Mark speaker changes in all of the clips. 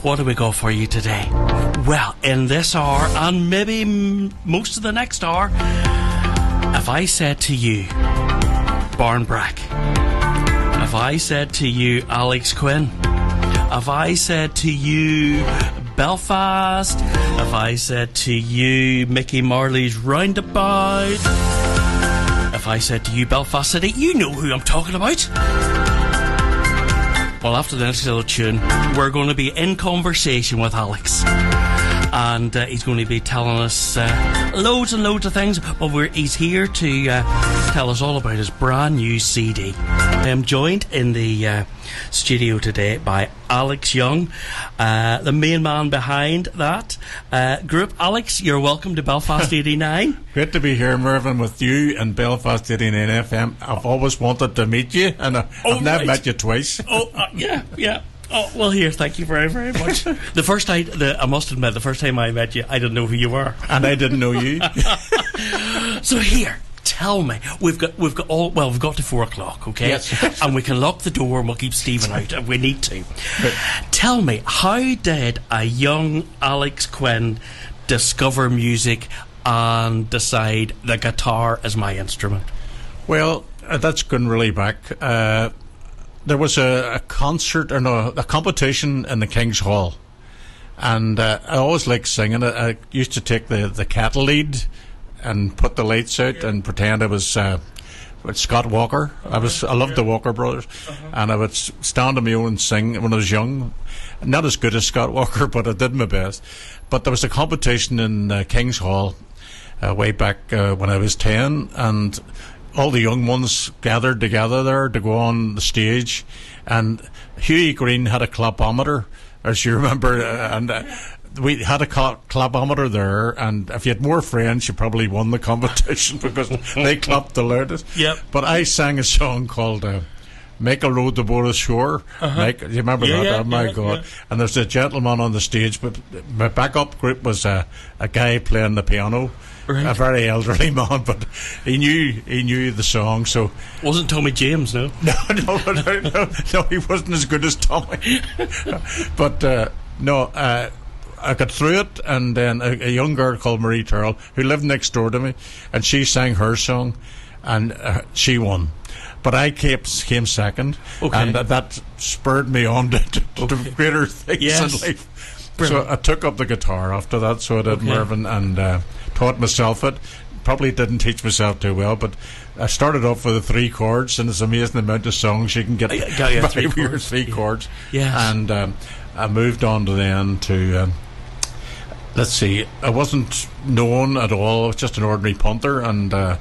Speaker 1: What do we got for you today? Well, in this hour, and maybe most of the next hour, if I said to you, Barnbrack, if I said to you, Alex Quinn, if I said to you, Belfast, if I said to you, Mickey Marley's Roundabout, if I said to you, Belfast City, you know who I'm talking about. Well, after the next little tune, we're going to be in conversation with Alex. And he's going to be telling us loads and loads of things. But he's here to tell us all about his brand new CD. I am joined in the studio today by Alex Young, the main man behind that group. Alex, you're welcome to Belfast 89.
Speaker 2: Great to be here, Mervyn, with you and Belfast 89 FM. I've always wanted to meet you, and I've never met you twice.
Speaker 1: Yeah. Oh, well, here, thank you very, very much. I must admit, the first time I met you, I didn't know who you were.
Speaker 2: And I didn't know you.
Speaker 1: So here, tell me, we've got to 4 o'clock, okay?
Speaker 2: Yes.
Speaker 1: And we can lock the door and we'll keep Stephen out if we need to. But tell me, how did a young Alex Quinn discover music and decide the guitar is my instrument?
Speaker 2: Well, that's going really back. There was a competition in the King's Hall, and I always liked singing. I used to take the cattle lead and put the lights out and pretend I was Scott Walker. I loved the Walker Brothers, and I would stand on my own and sing when I was young. Not as good as Scott Walker, but I did my best. But there was a competition in King's Hall way back when I was 10, and all the young ones gathered together there to go on the stage, and Hughie Green had a clapometer, as you remember, and we had a clapometer there, and if you had more friends you probably won the competition because they clapped the loudest.
Speaker 1: Yep.
Speaker 2: But I sang a song called Make a Road to Bora Shore. Do you remember that? Oh my God. And there's a gentleman on the stage, but my backup group was a guy playing the piano. Right. A very elderly man, but he knew the song. So
Speaker 1: wasn't Tommy James? No,
Speaker 2: no, he wasn't as good as Tommy. But I got through it, and then a young girl called Marie Turrell, who lived next door to me, and she sang her song, and she won. But I came second, and that spurred me on to greater things in life. Brilliant. So I took up the guitar after that, so I did, Mervyn, and taught myself it. Probably didn't teach myself too well, but I started off with the 3 chords, and it's amazing the amount of songs you can get by 3 chords.
Speaker 1: Yes.
Speaker 2: And I moved on to let's see, I wasn't known at all. I was just an ordinary punter, and I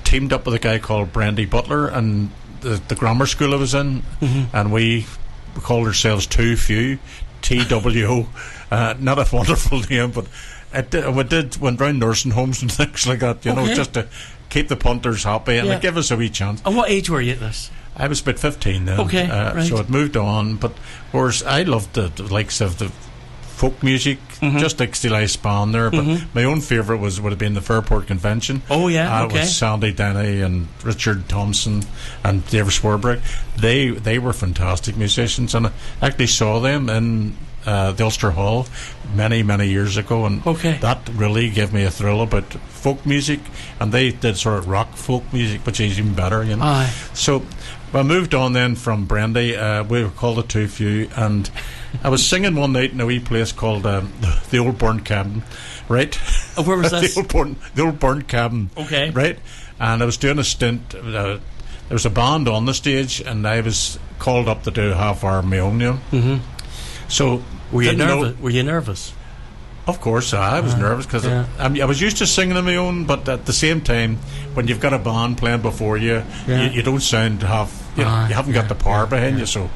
Speaker 2: teamed up with a guy called Brandy Butler, and the grammar school I was in, and we called ourselves Too Few, TWO. Not a wonderful name, but went round nursing homes and things like that, just to keep the punters happy, and it gave us a wee chance.
Speaker 1: And what age were you at this?
Speaker 2: I was about 15 then. Right. So it moved on, but of course I loved the likes of the folk music, just like Steel Eye Span there, but my own favourite would have been the Fairport Convention. With Sandy Denny and Richard Thompson and David Swarbrick. They were fantastic musicians, and I actually saw them in the Ulster Hall many years ago, and that really gave me a thrill about folk music, and they did sort of rock folk music, which is even better, So I moved on then from Brandy. We were called the Too Few, and I was singing one night in a wee place called the Old Burnt Cabin, right?
Speaker 1: Where was this?
Speaker 2: The Old Burnt Cabin, right? And I was doing a stint. There was a band on the stage, and I was called up to do a half hour of my own. So
Speaker 1: were you nervous?
Speaker 2: Of course, I was nervous because I was used to singing on my own, but at the same time, when you've got a band playing before you, you don't sound half. You haven't got the power behind you, so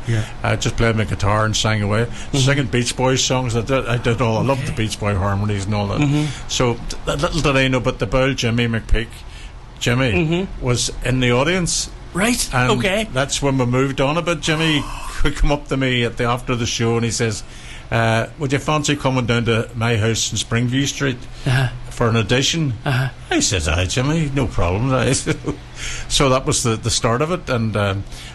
Speaker 2: I just played my guitar and sang away, singing Beach Boys songs. I did all. I loved the Beach Boy harmonies and all that. So little did I know, but the boy Jimmy McPeak, was in the audience.
Speaker 1: Right.
Speaker 2: And that's when we moved on a bit. Jimmy would come up to me after the show, and he says, would you fancy coming down to my house in Springview Street for an audition. I says, "Aye, Jimmy, no problem." So that was the start of it. And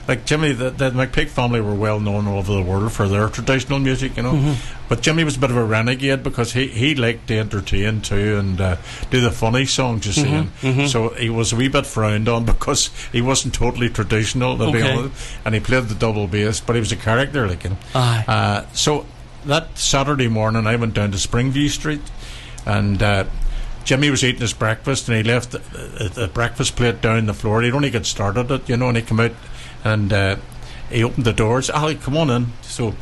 Speaker 2: like Jimmy, the McPeak family were well known all over the world for their traditional music, you know. But Jimmy was a bit of a renegade because he liked to entertain too and do the funny songs, you see. So he was a wee bit frowned on because he wasn't totally traditional, to be honest. And he played the double bass, but he was a character, like, you know. So that Saturday morning, I went down to Springview Street, and Jimmy was eating his breakfast, and he left the breakfast plate down the floor. He'd only got started it, you know, and he came out and he opened the doors. "Ali, come on in." So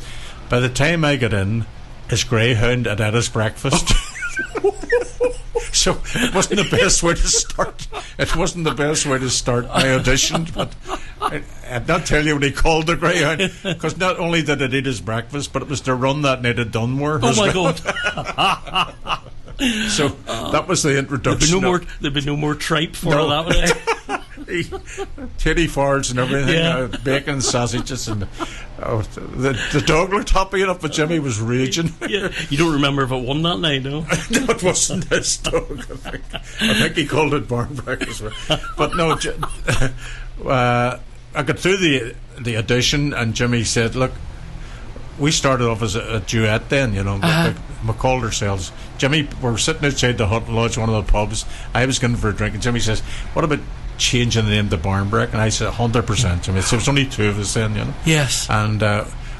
Speaker 2: by the time I got in, his greyhound had his breakfast. So it wasn't the best way to start. It wasn't the best way to start my audition, but I'd not tell you what he called the greyhound, because not only did it eat his breakfast, but it was to run that night at Dunmore.
Speaker 1: Oh my God.
Speaker 2: So that was the introduction.
Speaker 1: There'd be no more tripe for that one.
Speaker 2: Titty farts and everything, bacon, sausages, and the dog looked happy enough, but Jimmy was raging.
Speaker 1: Yeah. You don't remember if it won that night, no?
Speaker 2: No, it wasn't his dog. I think he called it Barnbrack as well. But no, I got through the audition, and Jimmy said, "Look, we started off as a duet then, you know. We called ourselves Jimmy. We're sitting outside the Hut Lodge, one of the pubs. I was going for a drink, and Jimmy says, "What about changing the name to Barnbrack?" And I said, 100%. Jimmy. So there was only two of us then, you know.
Speaker 1: Yes.
Speaker 2: And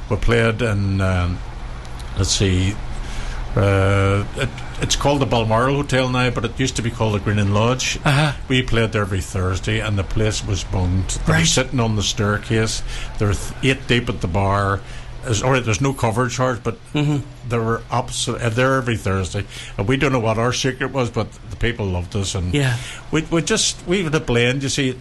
Speaker 2: we played in, let's see, it's called the Balmoral Hotel now, but it used to be called the Green Inn Lodge. We played there every Thursday, and the place was bunged. They were sitting on the staircase. There were 8 deep at the bar. There's no cover charge, but they were there every Thursday, and we don't know what our secret was, but the people loved us, and we had a blend. You see,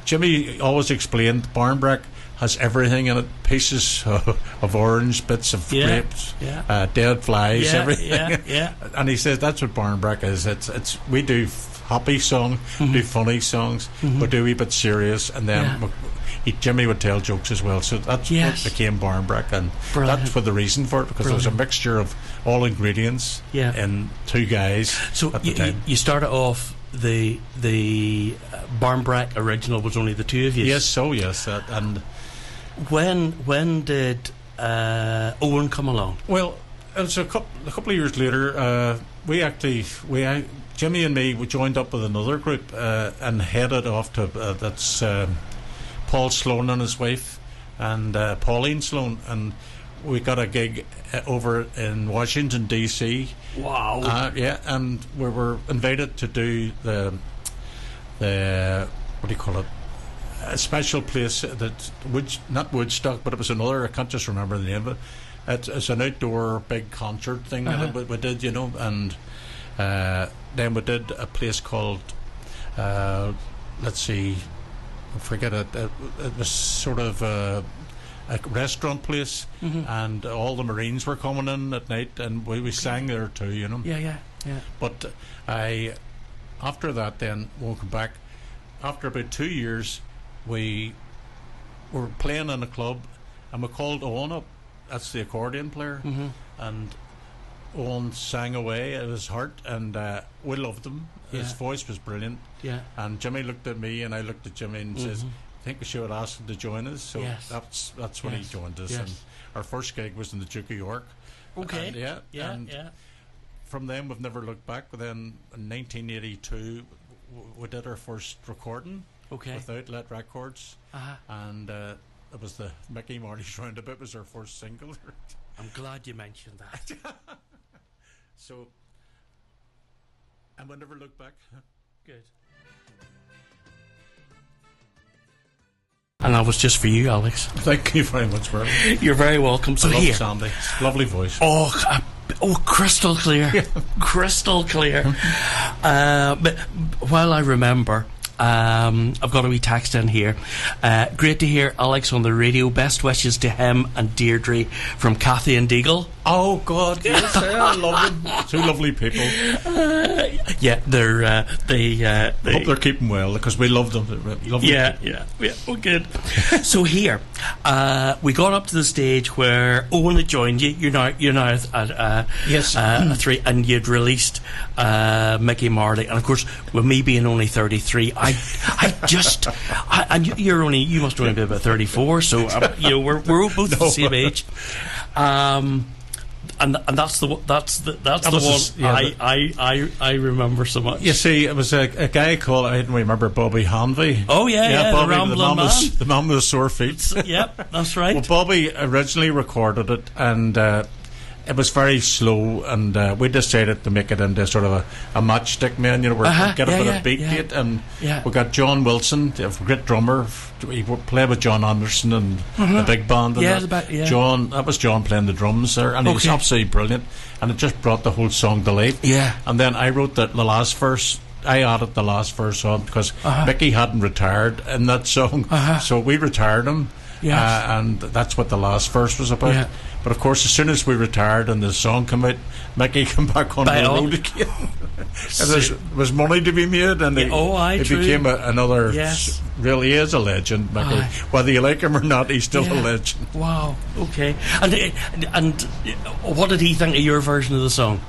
Speaker 2: Jimmy always explained Barnbrack has everything in it: pieces of orange, bits of grapes, dead flies, everything. And he says that's what Barnbrack is. It's we do happy songs, do funny songs, we do a wee bit serious, and then Jimmy would tell jokes as well. So that's what became Barnbrack, and that's for the reason for it, because there was a mixture of all ingredients in two guys.
Speaker 1: So
Speaker 2: at the time.
Speaker 1: You started off the Barnbrack original was only the two of you.
Speaker 2: Yes, and
Speaker 1: when did Owen come along? Well,
Speaker 2: it was a couple of years later. Jimmy and me, we joined up with another group and headed off to that's Paul Sloan and his wife, and Pauline Sloan, and we got a gig over in Washington D.C.
Speaker 1: Wow!
Speaker 2: And we were invited to do the what do you call it? A special place that not Woodstock, but it was another. I can't just remember the name of it. It's an outdoor big concert thing that we did, you know, and then we did a place called let's see, I forget it. It was sort of a restaurant place, and all the Marines were coming in at night, and we sang there too, you know.
Speaker 1: Yeah.
Speaker 2: But after that, then we'll come back. After about 2 years, we were playing in a club, and we called Owen up. That's the accordion player, and Owen sang away at his heart, and we loved him. His voice was brilliant. Yeah. And Jimmy looked at me, and I looked at Jimmy, and says, "I think we should ask him to join us." So that's when he joined us. And our first gig was in the Duke of York.
Speaker 1: Okay.
Speaker 2: And from then we've never looked back. But then in 1982, we did our first recording. With Outlet Records, and it was the Mickey Marty's Roundabout was our first single.
Speaker 1: I'm glad you mentioned that.
Speaker 2: So, and we never looked back.
Speaker 1: Good. And that was just for you, Alex.
Speaker 2: Thank you very much, bro.
Speaker 1: You're very welcome. So
Speaker 2: I love
Speaker 1: here,
Speaker 2: Sandy. Lovely voice.
Speaker 1: Oh, crystal clear, crystal clear. But while I remember. I've got a wee text in here. Great to hear Alex on the radio. Best wishes to him and Deirdre from Kathy and Deagle.
Speaker 2: Oh God, yes, I love them. Two lovely people.
Speaker 1: Yeah, they're they.
Speaker 2: I hope they're keeping well because we love them. Lovely
Speaker 1: Yeah. Well, good. So here, we got up to the stage where Owen had joined you. You're now at
Speaker 2: Yes.
Speaker 1: 3, and you'd released Mickey Marley, and of course, with me being only 33, and you must only be about 34, so we're both the same age. And that's the one I remember so much.
Speaker 2: You see, it was a guy called, I didn't remember, Bobby Hanvey.
Speaker 1: Oh yeah,
Speaker 2: Bobby,
Speaker 1: the Rambling Man.
Speaker 2: The man with the sore feet.
Speaker 1: Yep, that's right.
Speaker 2: Well, Bobby originally recorded it, and it was very slow, and we decided to make it into sort of a matchstick, man. We're get a bit of beat to it, and we got John Wilson, a great drummer. He played with John Anderson and the big band. And that was John playing the drums there, and he was absolutely brilliant, and it just brought the whole song to life. Yeah. And then I wrote the last verse. I added the last verse on because Mickey hadn't retired in that song, so we retired him. Yes. And that's what the last verse was about. Yeah. But of course, as soon as we retired and the song came out, Mickey came back on the road again. There was money to be made, and he became another. Yes. Really is a legend, Mickey. Whether you like him or not, he's still a legend.
Speaker 1: Wow. Okay. And what did he think of your version of the song?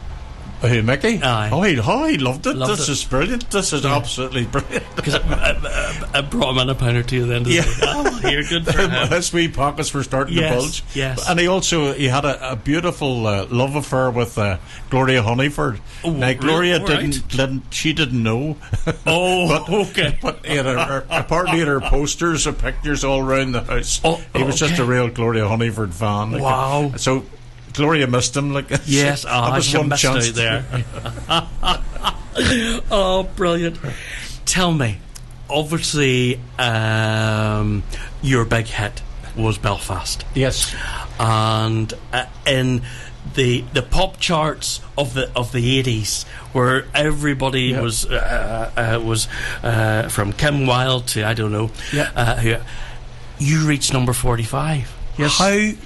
Speaker 2: Who, Mickey?
Speaker 1: Aye.
Speaker 2: Oh, he loved it. This is brilliant. This is absolutely brilliant.
Speaker 1: Because I brought him in a pound or two at the end of the day. Oh, well, here, good for him.
Speaker 2: His wee pockets were starting to bulge.
Speaker 1: Yes.
Speaker 2: And he had a beautiful love affair with Gloria Honeyford.
Speaker 1: Oh,
Speaker 2: now, Gloria
Speaker 1: really?
Speaker 2: didn't know.
Speaker 1: Oh, okay.
Speaker 2: But apparently her posters and pictures all around the house. He was just a real Gloria Honeyford fan.
Speaker 1: Wow.
Speaker 2: So Gloria missed him.
Speaker 1: Yes,
Speaker 2: that was one
Speaker 1: missed
Speaker 2: chance
Speaker 1: out there. Oh, brilliant. Tell me, obviously, your big hit was Belfast.
Speaker 2: Yes.
Speaker 1: And in the pop charts of the 80s, where everybody was from Kim Wilde to I don't know, you reached number 45.
Speaker 2: Yes.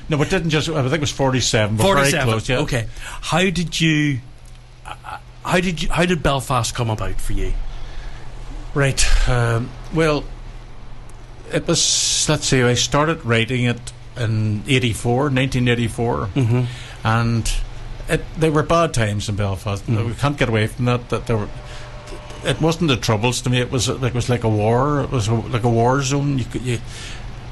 Speaker 2: No, it didn't just. I think it was 47. But
Speaker 1: 47.
Speaker 2: Very close. Yeah.
Speaker 1: Okay. How did Belfast come about for you?
Speaker 2: Right. Well, it was. Let's see. I started writing it in 1984, and they were bad times in Belfast. We can't get away from that. That there were. It wasn't the Troubles to me. It was like a war. It was like a war zone.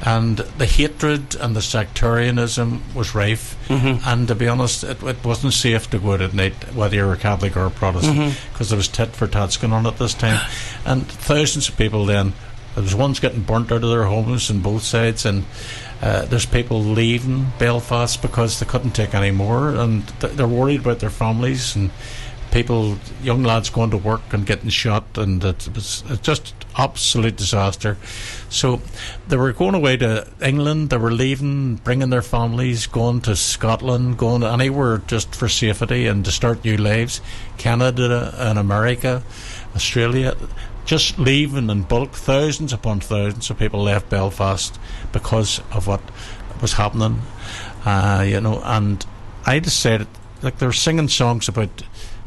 Speaker 2: And the hatred and the sectarianism was rife, and to be honest, it wasn't safe to go out at night, whether you were Catholic or Protestant, because there was tit for tats going on at this time, and thousands of people then. There was ones getting burnt out of their homes on both sides, and there's people leaving Belfast because they couldn't take any more, and they're worried about their families, and young lads going to work and getting shot, and it was just absolute disaster. So they were going away to England, they were leaving, bringing their families, going to Scotland, going anywhere just for safety and to start new lives. Canada and America, Australia, just leaving in bulk. Thousands upon thousands of people left Belfast because of what was happening, and I decided, they were singing songs about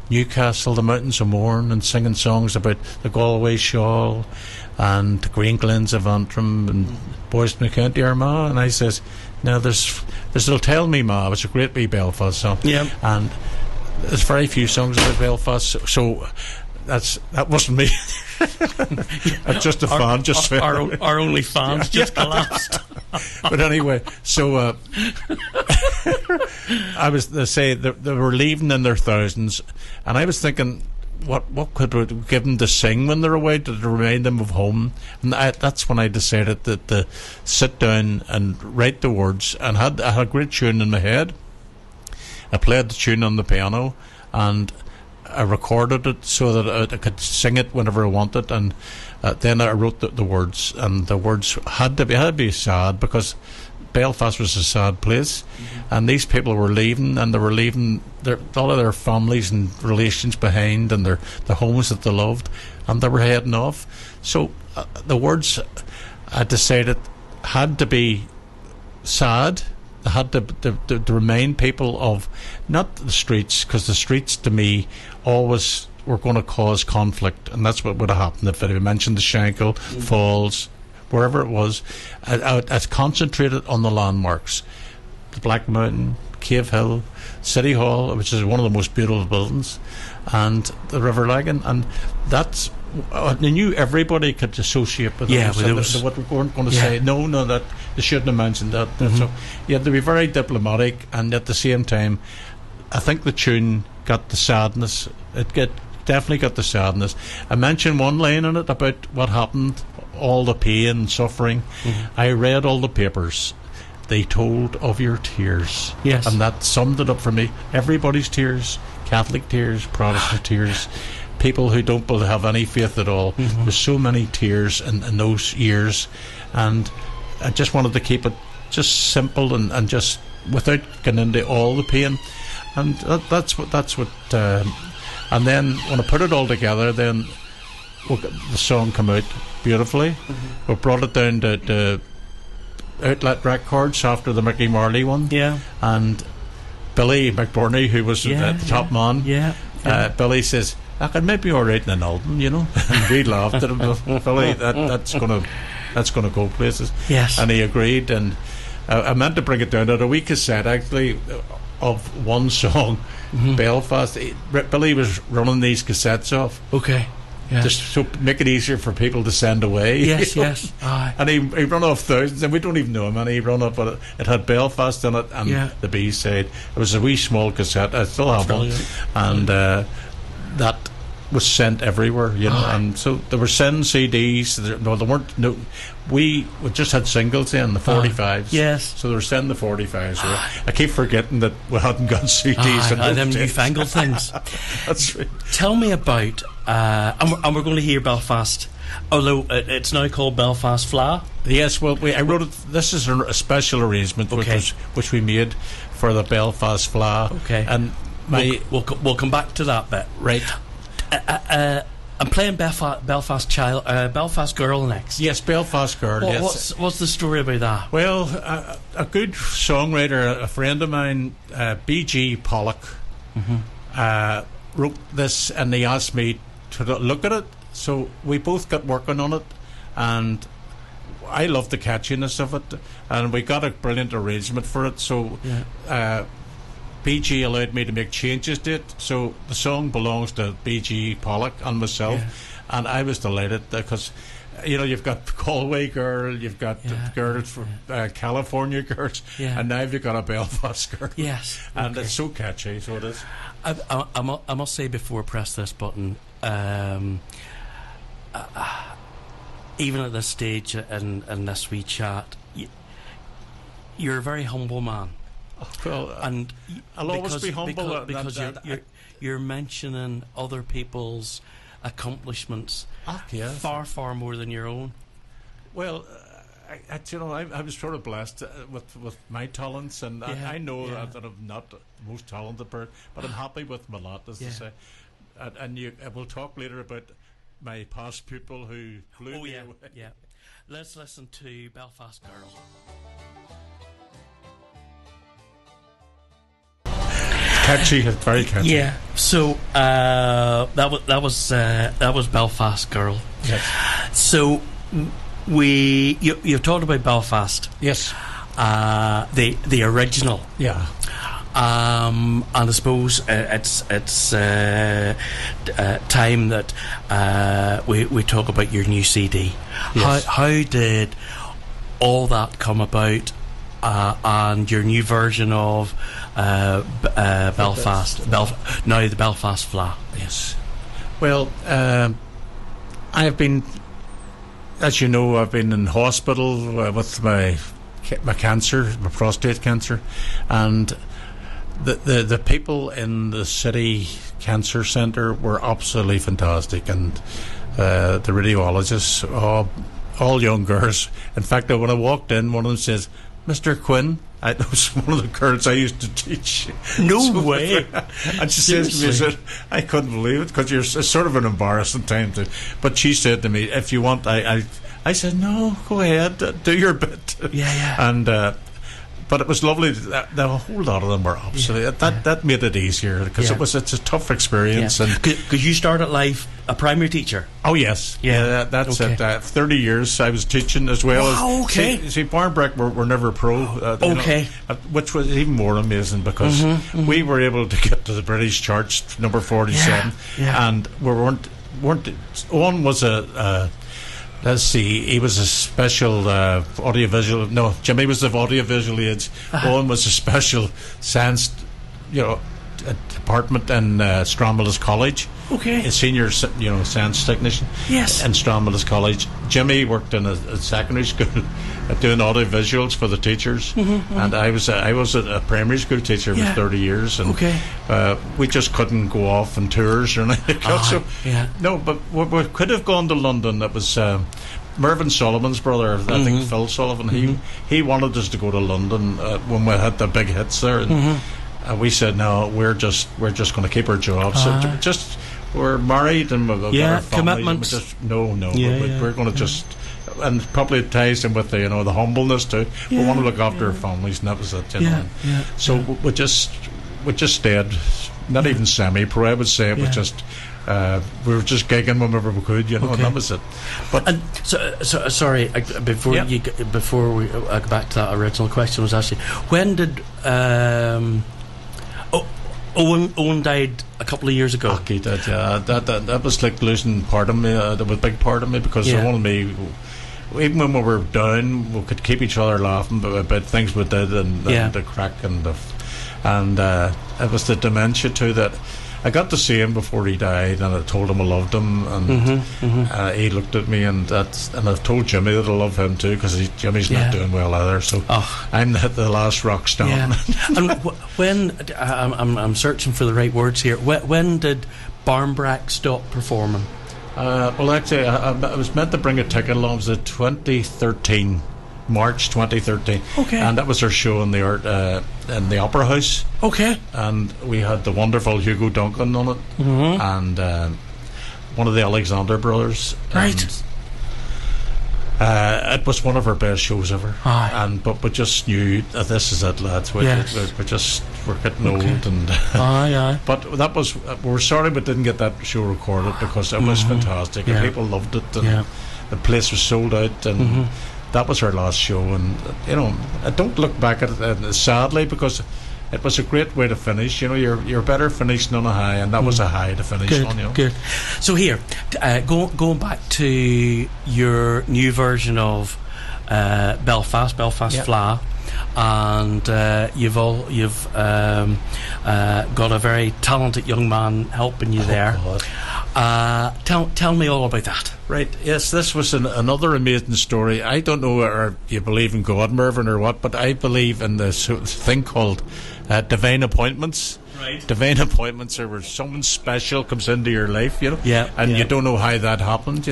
Speaker 2: Newcastle, the Mountains of Mourne, and singing songs about the Galway Shawl and the Green Glens of Antrim and Boys in the County Armagh. And I says, now there'll Tell Me Ma, which is a great wee Belfast song, and there's very few songs about Belfast, so that wasn't me. I'm just a fan. Just
Speaker 1: our only fans just collapsed.
Speaker 2: But anyway, so they were leaving in their thousands, and I was thinking, what could we give them to sing when they're away to remind them of home? And that's when I decided to sit down and write the words, and I had a great tune in my head. I played the tune on the piano, and I recorded it so that I could sing it whenever I wanted, and then I wrote the words, and the words had to be sad, because Belfast was a sad place, and these people were leaving, and they were leaving all of their families and relations behind, and the homes that they loved, and they were heading off. So the words, I decided, had to be sad, they had to remind people of not the streets, because the streets to me always were going to cause conflict, and that's what would have happened if I mentioned the Shankill Falls, wherever it was. I concentrated on the landmarks, the Black Mountain, Cave Hill, City Hall, which is one of the most beautiful buildings, and the River Lagan, and that's. I knew everybody could associate with those. They weren't going to say no, that they shouldn't have mentioned that. So you had to be very diplomatic, and at the same time, I think the tune got the sadness. Definitely got the sadness. I mentioned one line in it about what happened, all the pain and suffering. I read all the papers. They told of your tears.
Speaker 1: Yes,
Speaker 2: and that summed it up for me. Everybody's tears, Catholic tears, Protestant tears. People who don't have any faith at all. There's so many tears in those years, and I just wanted to keep it just simple and just without getting into all the pain, and that's what. And then when I put it all together, then the song came out beautifully. We brought it down to Outlet Records after the Mickey Marley one.
Speaker 1: Yeah, and
Speaker 2: Billy McBurney, who was the top man. Billy says, I could maybe alright in an album, you know. And we laughed at him. Billy, that's gonna go places.
Speaker 1: Yes.
Speaker 2: And he agreed, and I meant to bring it down to a wee cassette actually of one song, Belfast. Billy was running these cassettes off.
Speaker 1: Okay. Yeah.
Speaker 2: Just to make it easier for people to send away.
Speaker 1: Yes,
Speaker 2: you know?
Speaker 1: yes. Aye.
Speaker 2: And he run off thousands, and we don't even know him. And he run off, but it had Belfast in it, and the B-side. It was a wee small cassette. I still have one, and that was sent everywhere, you know. And so they were sending CDs. There weren't. No, we just had singles then, the 45s.
Speaker 1: Yes.
Speaker 2: So they were sending the 45s. I keep forgetting that we hadn't got CDs.
Speaker 1: Them newfangled things.
Speaker 2: That's right.
Speaker 1: Tell me about, and we're going to hear Belfast, although it's now called Belfast Fla.
Speaker 2: Yes, well, I wrote it. This is a special arrangement which we made for the Belfast Fla.
Speaker 1: Okay.
Speaker 2: And
Speaker 1: we'll come back to that bit.
Speaker 2: Right.
Speaker 1: I'm playing Belfast Girl next.
Speaker 2: Yes, Belfast Girl.
Speaker 1: What's the story about that?
Speaker 2: Well, a good songwriter, a friend of mine, B.G. Pollock, wrote this, and he asked me to look at it. So we both got working on it, and I love the catchiness of it, and we got a brilliant arrangement for it. So BG allowed me to make changes to it, so the song belongs to BG Pollock and myself, and I was delighted because, you know, you've got Galway Girl, you've got girls from California girls, and now you've got a Belfast Girl.
Speaker 1: Yes,
Speaker 2: and it's so catchy, so it is.
Speaker 1: I must say before I press this button, even at this stage in this wee chat, you're a very humble man.
Speaker 2: Well,
Speaker 1: and
Speaker 2: I'll always be humble
Speaker 1: because you're mentioning other people's accomplishments far more than your own.
Speaker 2: Well, I was sort of blessed with my talents, and I know that I'm not the most talented person, but I'm happy with my lot, as they say. And we'll talk later about my past pupil who blew me away.
Speaker 1: Yeah. Let's listen to Belfast Girl.
Speaker 2: Catchy, very catchy.
Speaker 1: Yeah. So that was Belfast Girl.
Speaker 2: Yes.
Speaker 1: So you've talked about Belfast.
Speaker 2: Yes.
Speaker 1: The original.
Speaker 2: Yeah.
Speaker 1: And I suppose it's time that we talk about your new CD.
Speaker 2: Yes.
Speaker 1: How did all that come about? And your new version of Belfast, now the Belfast Fla.
Speaker 2: Yes. Well, I have been, as you know, I've been in hospital with my cancer, my prostate cancer, and the people in the city cancer centre were absolutely fantastic, and the radiologists, all young girls. In fact, when I walked in, one of them says, Mr. Quinn, that was one of the girls I used to teach.
Speaker 1: No way.
Speaker 2: And she says to me, I couldn't believe it, because it's sort of an embarrassing time to. But she said to me, if you want, I said, no, go ahead, do your bit.
Speaker 1: Yeah.
Speaker 2: And But it was lovely. The whole lot of them were absolutely that made it easier because it's a tough experience. And
Speaker 1: because you started life a primary teacher.
Speaker 2: Oh yes, that's it. 30 years I was teaching as well.
Speaker 1: Wow,
Speaker 2: See, Barnbrack were never pro. Which was even more amazing because we were able to get to the British Church number 47, and we weren't. Owen was a. Let's see, he was a special audiovisual. No, Jimmy was of audiovisual aids. Owen was a special science, department in Stromulus College.
Speaker 1: Okay.
Speaker 2: A senior, science technician.
Speaker 1: Yes.
Speaker 2: In Stromulus College. Jimmy worked in a secondary school doing audiovisuals for the teachers, and I was a primary school teacher for 30 years, and we just couldn't go off on tours or anything. No, but we could have gone to London. That was Mervyn Sullivan's brother, I think Phil Sullivan. He wanted us to go to London when we had the big hits there, and we said no, we're just going to keep our jobs. So we're married and we've got our families.
Speaker 1: Commitments.
Speaker 2: We're going to just. And probably it ties in with the the humbleness too. We want to look after our families, and that was it. So we just stayed, not even semi-pro. I would say it was just we were just gigging whenever we could, and that was it. But
Speaker 1: so sorry, before we go back to that original question, was actually when did Owen died a couple of years ago.
Speaker 2: He did. That was like losing part of me. That was a big part of me because I wanted me. Even when we were down, we could keep each other laughing about things we did and the crack and it was the dementia too that I got to see him before he died, and I told him I loved him, and he looked at me, and I've told Jimmy that I love him too because Jimmy's not doing well either. So I'm the last rock star.
Speaker 1: And when I'm searching for the right words here, when did Barnbrack stop performing?
Speaker 2: Well, actually, I was meant to bring a ticket along. It was the 2013, March 2013.
Speaker 1: Okay.
Speaker 2: And that was our show in the Opera House.
Speaker 1: Okay.
Speaker 2: And we had the wonderful Hugo Duncan on it, and one of the Alexander brothers.
Speaker 1: Right.
Speaker 2: It was one of our best shows ever. But we just knew that this is it, lads. We're getting old, and but that was we're sorry we didn't get that show recorded because it was fantastic and people loved it, and the place was sold out, and that was our last show. And I don't look back at it sadly because it was a great way to finish. You're better finishing on a high, and that was a high to finish on.
Speaker 1: Good. So here, going back to your new version of Belfast Fla, and you've got a very talented young man helping you there. Tell me all about that.
Speaker 2: Right, yes, this was another amazing story. I don't know if you believe in God, Mervyn, or what, but I believe in this thing called divine appointments.
Speaker 1: Right.
Speaker 2: Divine appointments are where someone special comes into your life, you don't know how that happened,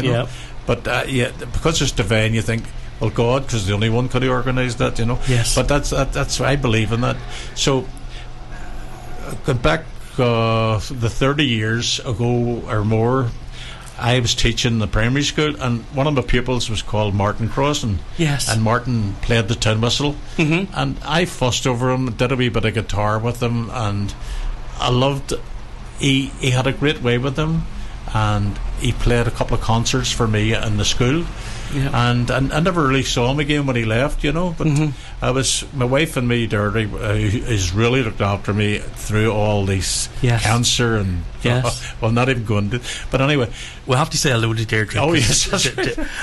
Speaker 2: But because it's divine, you think, well, God, because the only one could have organised that,
Speaker 1: Yes.
Speaker 2: But that's I believe in that. So, going back the 30 years ago or more, I was teaching the primary school, and one of my pupils was called Martin Crossan.
Speaker 1: Yes.
Speaker 2: And Martin played the tin whistle, and I fussed over him, did a wee bit of guitar with him, and I loved. He had a great way with him, and he played a couple of concerts for me in the school. And I never really saw him again when he left, but I was my wife and me, Dirty, who's really looked after me through all these cancer and well, not even going to, but anyway,
Speaker 1: we'll have to say hello to Deirdre.
Speaker 2: Oh yes,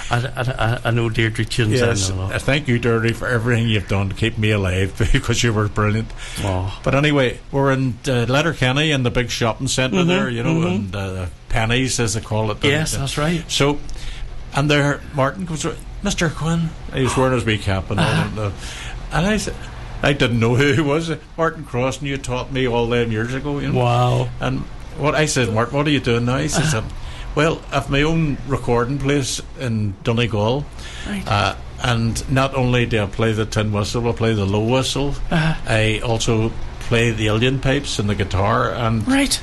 Speaker 1: I know Deirdre tunes in a lot.
Speaker 2: Thank you, Dirty, for everything you've done to keep me alive because you were brilliant. But anyway, we're in Letterkenny in the big shopping centre there, and Pennies as they call it.
Speaker 1: Yes, that's right.
Speaker 2: So. And there, Martin comes, Mr. Quinn. He was wearing his wee cap and all that. And I said, I didn't know who he was. Martin Crossan, you taught me all them years ago.
Speaker 1: Wow.
Speaker 2: And what I said, Martin, what are you doing now? He says, well, I've my own recording place in Donegal.
Speaker 1: Right.
Speaker 2: And not only do I play the tin whistle, I play the low whistle. I also play the Indian pipes and the guitar. And
Speaker 1: right.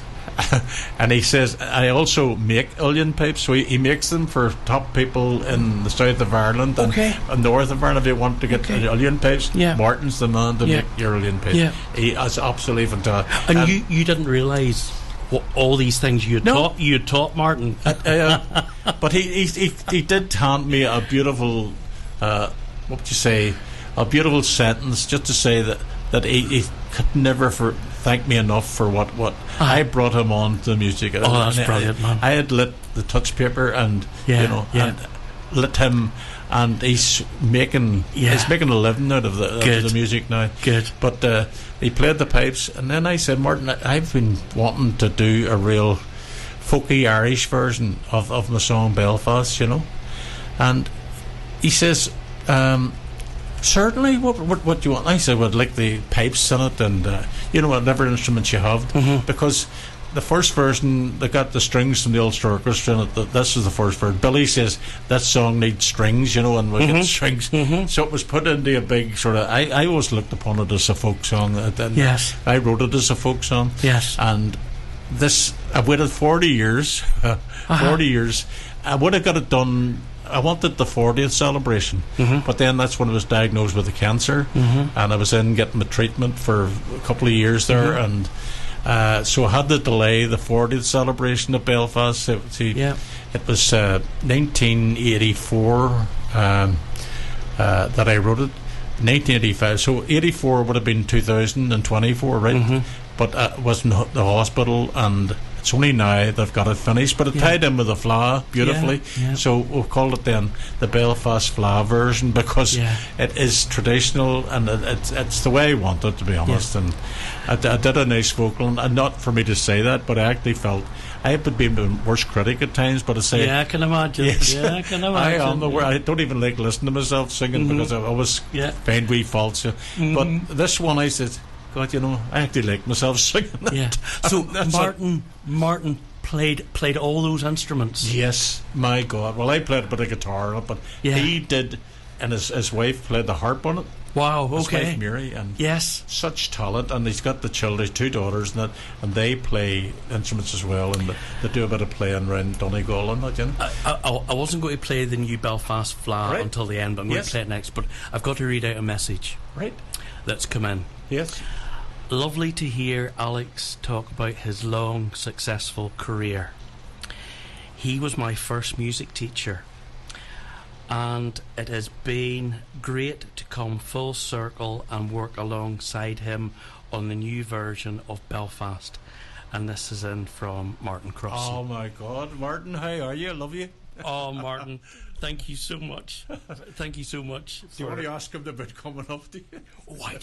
Speaker 2: And he says, I also make uilleann pipes. So he makes them for top people in the south of Ireland and north of Ireland. If you want to get uilleann pipes, Martin's the man to make your uilleann pipes. He is absolutely fantastic.
Speaker 1: And you didn't realise what all these things you had taught Martin.
Speaker 2: But he did hand me a beautiful, what would you say, a beautiful sentence, just to say that he could never thank me enough for what I brought him on to the music.
Speaker 1: Oh, that's brilliant, man.
Speaker 2: I had lit the touch paper and and lit him, and he's making a living out of the music now.
Speaker 1: Good.
Speaker 2: But he played the pipes, and then I said, Martin, I've been wanting to do a real folky Irish version of my song Belfast, and he says, certainly, what do you want? I said, well, like the pipes in it, and whatever instruments you have, because the first version, they got the strings from the Ulster Orchestra in it. This is the first version. Billy says that song needs strings, and we get strings. So it was put into a big sort of. I always looked upon it as a folk song.
Speaker 1: Yes,
Speaker 2: I wrote it as a folk song.
Speaker 1: Yes,
Speaker 2: and this I waited 40 years. 40 years. I would have got it done. I wanted the 40th celebration, but then that's when I was diagnosed with the cancer, and I was in getting the treatment for a couple of years there, and so I had to delay the 40th celebration of Belfast. It was 1984 that I wrote it. 1985, so 84 would have been 2024, right? But I was in the hospital, and it's only now they've got it finished, but it tied in with the Fla beautifully. So we'll call it then the Belfast Fla version, because it is traditional, and it's the way I want it, to be honest. And I did a nice vocal, and not for me to say that, but I actually felt I have been the worst critic at times, but I say
Speaker 1: I can imagine.
Speaker 2: Yes,
Speaker 1: I can imagine.
Speaker 2: I am the worst. I don't even like listening to myself singing, because I always find wee faults. But this one, I said, God, I actually like myself singing it.
Speaker 1: Yeah. So Martin played all those instruments.
Speaker 2: Yes, my God. Well, I played a bit of guitar on it, but he did, and his wife played the harp on it.
Speaker 1: Wow. Okay.
Speaker 2: His wife Mary, and such talent, and he's got the children, 2 daughters, and they play instruments as well, and they do a bit of playing around Donegal and that.
Speaker 1: I wasn't going to play the new Belfast Fla until the end, but I'm going to play it next. But I've got to read out a message.
Speaker 2: Right.
Speaker 1: That's come in.
Speaker 2: Yes.
Speaker 1: Lovely to hear Alex talk about his long, successful career. He was my first music teacher, and it has been great to come full circle and work alongside him on the new version of Belfast. And this is in from Martin Crossan.
Speaker 2: Oh my God, Martin, how are you? I love you.
Speaker 1: Oh, Martin, thank you so much. Thank you so much.
Speaker 2: Do you want to ask him about coming up to you?
Speaker 1: We'll do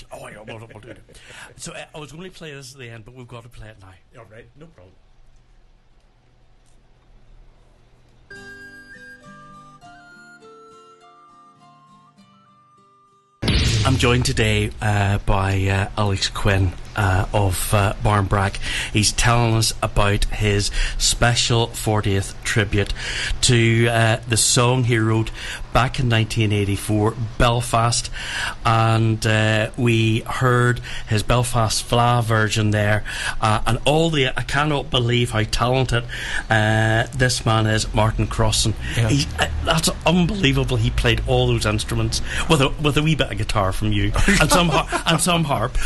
Speaker 1: it. So I was going to play this at the end, but we've got to play it now.
Speaker 2: All right, no problem.
Speaker 1: I'm joined today by Alex Quinn of Barnbrack. He's telling us about his special 40th tribute to the song he wrote back in 1984, Belfast, and we heard his Belfast Fla version there, and I cannot believe how talented this man is, Martin Crossan. That's unbelievable. He played all those instruments with a wee bit of guitar from you and some harp.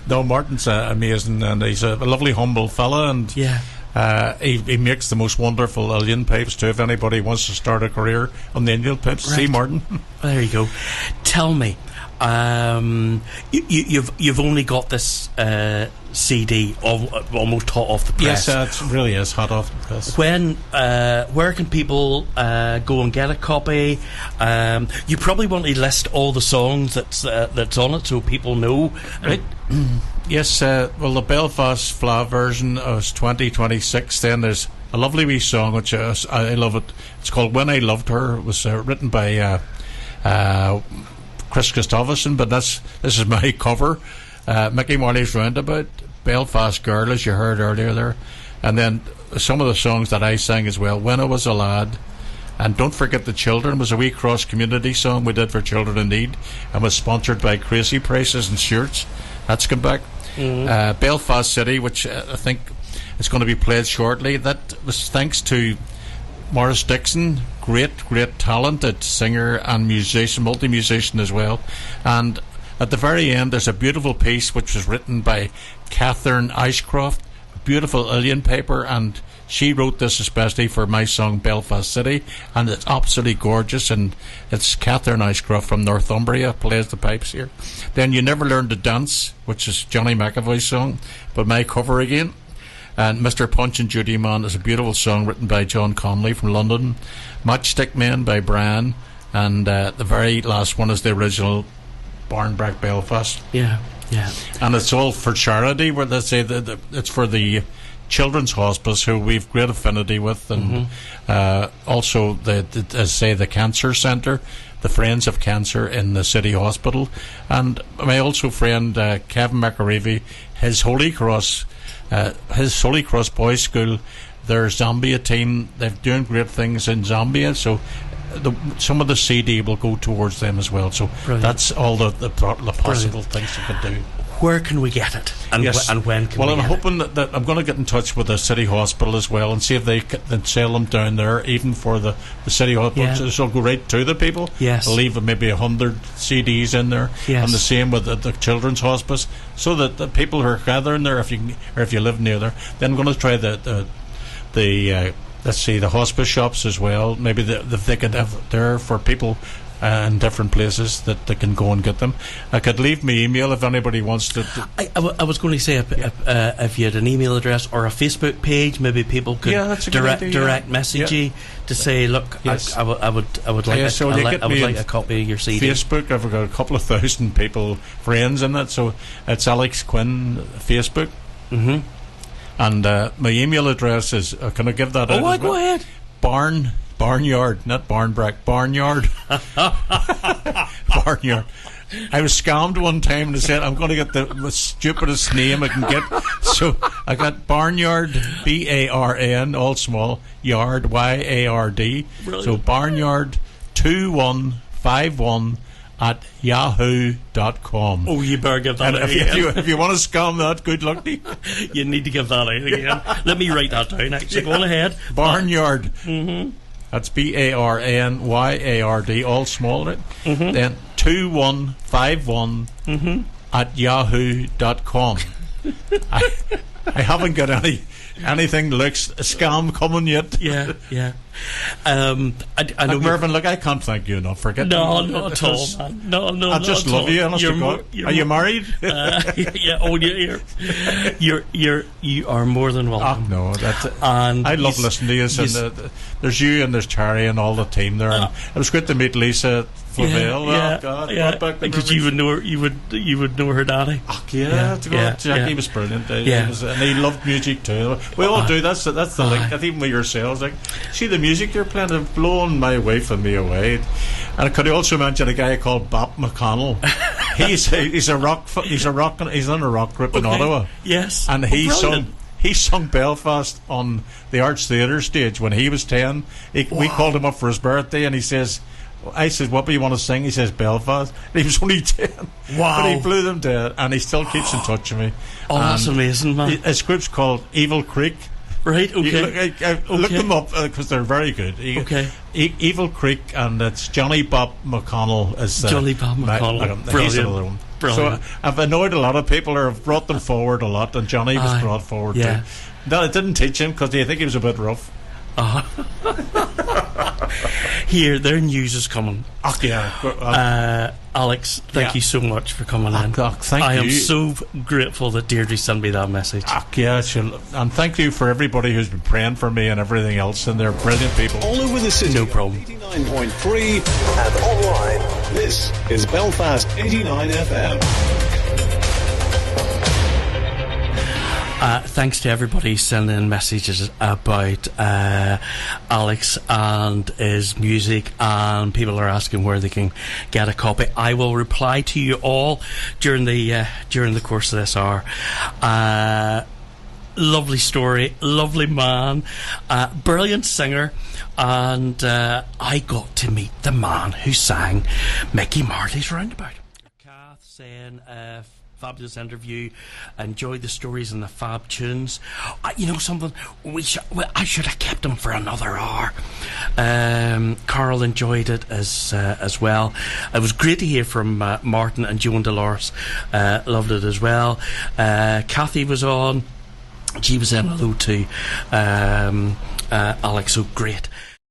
Speaker 2: No, Martin's amazing, and he's a lovely, humble fella, and he makes the most wonderful uilleann pipes too. If anybody wants to start a career on the uilleann pipes, see Martin.
Speaker 1: There you go. Tell me, you've only got this CD almost hot off the press.
Speaker 2: Yes, it really is hot off the press.
Speaker 1: Where can people go and get a copy? You probably want to list all the songs that's on it so people know.
Speaker 2: Right. Yes, well, the Belfast Fla version is 2026. Then there's a lovely wee song which I love it. It's called "When I Loved Her." It was written by Chris Christopherson, but this is my cover. Mickey Marley's Roundabout, Belfast Girl, as you heard earlier there, and then some of the songs that I sang as well. When I Was a Lad, and Don't Forget the Children was a wee cross community song we did for children in need, and was sponsored by Crazy Prices and Shirts. That's come back. Belfast City, which I think it's going to be played shortly. That was thanks to Morris Dixon, great talented singer and musician, multi-musician as well. And at the very end, there's a beautiful piece which was written by Catherine Ashcroft, a beautiful Uilleann paper, and she wrote this especially for my song Belfast City, and it's absolutely gorgeous. And it's Catherine Ashcroft from Northumbria plays the pipes here. Then You Never Learn to Dance, which is Johnny McAvoy's song, but my cover again. And Mr. Punch and Judy Man is a beautiful song written by John Conley from London. Matchstick Men by Brian, and the very last one is the original Barnbrack Belfast.
Speaker 1: Yeah.
Speaker 2: And it's all for charity, where they say that it's for the Children's Hospice, who we've great affinity with, and also the Cancer Centre, the Friends of Cancer in the City Hospital, and my also friend Kevin McAreevy, his Holy Cross Boys School, their Zambia team, they're doing great things in Zambia, so some of the CD will go towards them as well. So brilliant. That's all the possible things you can do.
Speaker 1: Where can we get it? And,
Speaker 2: yes.
Speaker 1: And when can we
Speaker 2: get it?
Speaker 1: Well,
Speaker 2: I'm hoping that I'm going to get in touch with the City Hospital as well and see if they can sell them down there, even for the City Hospital.
Speaker 1: Yeah.
Speaker 2: So I'll go right to the people.
Speaker 1: Yes.
Speaker 2: I'll leave maybe 100 CDs in there.
Speaker 1: Yes.
Speaker 2: And the same with the Children's Hospice, so that the people who are gathering there, if you live near there, then I'm going to try the let's see, the hospice shops as well. Maybe if they could have there for people in different places that they can go and get them. I could leave my email if anybody wants to.
Speaker 1: I was going to say if you had an email address or a Facebook page, maybe people could direct message you to say, look, yes. I would like a copy of your CD.
Speaker 2: Facebook, I've got a couple of thousand people, friends in it, so it's Alex Quinn Facebook.
Speaker 1: Mm-hmm. And
Speaker 2: my email address is, can I give that out?
Speaker 1: Oh, go ahead.
Speaker 2: Barnyard, not Barnbrack, Barnyard. Barnyard. I was scammed one time and they said I'm going to get the stupidest name I can get. So I got Barnyard, BARN, all small, Yard, YARD. Brilliant. So Barnyard 2151 at yahoo.com.
Speaker 1: Oh, you better give that out again.
Speaker 2: If you want to scam that, good luck to you.
Speaker 1: You need to give that out again. Let me write that down, actually. Go on ahead.
Speaker 2: Barnyard.
Speaker 1: Mm-hmm.
Speaker 2: That's BARNYARD, all small, right? Mm-hmm. Then 2151 at yahoo.com. I haven't got anything looks a scam coming yet.
Speaker 1: Yeah. I know
Speaker 2: Mervyn, look, I can't thank you enough for getting.
Speaker 1: No, not at all, man. No.
Speaker 2: I just love you, honest to God. Are you married?
Speaker 1: Yeah. Oh, you are more than welcome.
Speaker 2: No, that's it. And I love listening to you. And there's you and there's Terry and all the team there. And it was great to meet Lisa.
Speaker 1: Because you would know her, you would know her daddy.
Speaker 2: Jackie was brilliant. And he loved music too. We all do. That's the link. Even with yourselves, like, see the music you're playing have blown my wife and me away. And I could also mention a guy called Bob McConnell. he's in a rock group in Ottawa.
Speaker 1: Yes,
Speaker 2: and he sung Belfast on the Arts Theatre stage when he was 10. We called him up for his birthday, and he says, I said, what do you want to sing? He says, Belfast. And he was only 10.
Speaker 1: Wow.
Speaker 2: But he blew them dead, and he still keeps in touch with me.
Speaker 1: Oh, that's amazing, man.
Speaker 2: His group's called Evil Creek.
Speaker 1: Right, okay.
Speaker 2: Look them up, because they're very good.
Speaker 1: Okay.
Speaker 2: Evil Creek, and it's Johnny Bob McConnell.
Speaker 1: Johnny Bob McConnell. Brilliant.
Speaker 2: He's another one.
Speaker 1: Brilliant.
Speaker 2: So I've annoyed a lot of people, or I've brought them forward a lot, and Johnny was brought forward too. No, I didn't teach him, because I think he was a bit rough.
Speaker 1: Here, their news is coming. Alex, thank you so much for coming in.
Speaker 2: Thank you.
Speaker 1: I am so grateful that Deirdre sent me that message.
Speaker 2: And thank you for everybody who's been praying for me and everything else, and they're brilliant people.
Speaker 3: All over the city.
Speaker 1: No problem.
Speaker 3: 89.3 and online. This is Belfast 89 FM.
Speaker 1: Thanks to everybody sending in messages about Alex and his music, and people are asking where they can get a copy. I will reply to you all during the course of this hour. Lovely story, lovely man, brilliant singer, and I got to meet the man who sang Mickey Marley's Roundabout. Kath saying fabulous interview. I enjoyed the stories and the fab tunes. You know something? I should have kept them for another hour. Carl enjoyed it as well. It was great to hear from Martin and Joan Dolores. Loved it as well. Kathy was on. She was in hello to Alex. So great.